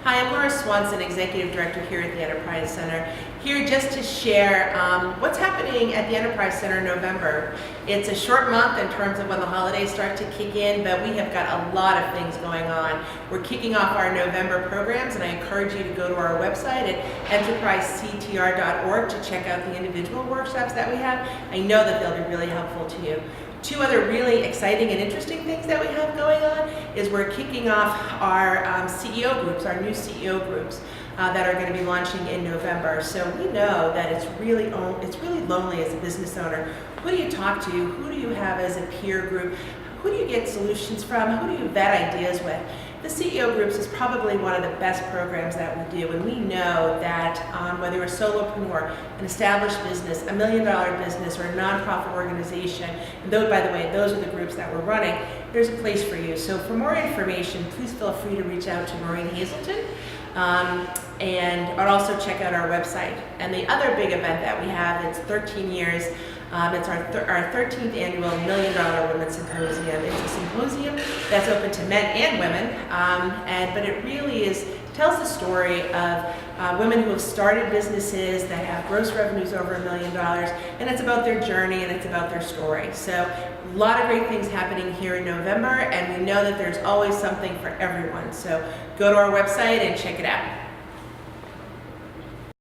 Hi, I'm Laura Swanson, Executive Director here at the Enterprise Center. Here just to share what's happening at the Enterprise Center in November. It's a short month in terms of when the holidays start to kick in, but we have got a lot of things going on. We're kicking off our November programs, and I encourage you to go to our website at enterprisectr.org to check out the individual workshops that we have. I know that they'll be really helpful to you. Two other really exciting and interesting things that we have going on is we're kicking off our CEO groups, our new CEO groups that are going to be launching in November. So we know that it's really lonely as a business owner. Who do you talk to? Who do you have as a peer group? Who do you get solutions from? Who do you vet ideas with? The CEO Groups is probably one of the best programs that we do, and we know that whether you're a solopreneur, an established business, $1 million business, or a nonprofit organization, and those, by the way, those are the groups that we're running, there's a place for you. So for more information, please feel free to reach out to Maureen Hazelton, and also check out our website. And the other big event that we have, it's 13 years, it's our 13th annual $1 Million Women's Symposium. It's a symposium that's open to men and women, but it really tells the story of women who have started businesses that have gross revenues over $1 million, and it's about their journey and it's about their story. So a lot of great things happening here in November, and we know that there's always something for everyone. So go to our website and check it out.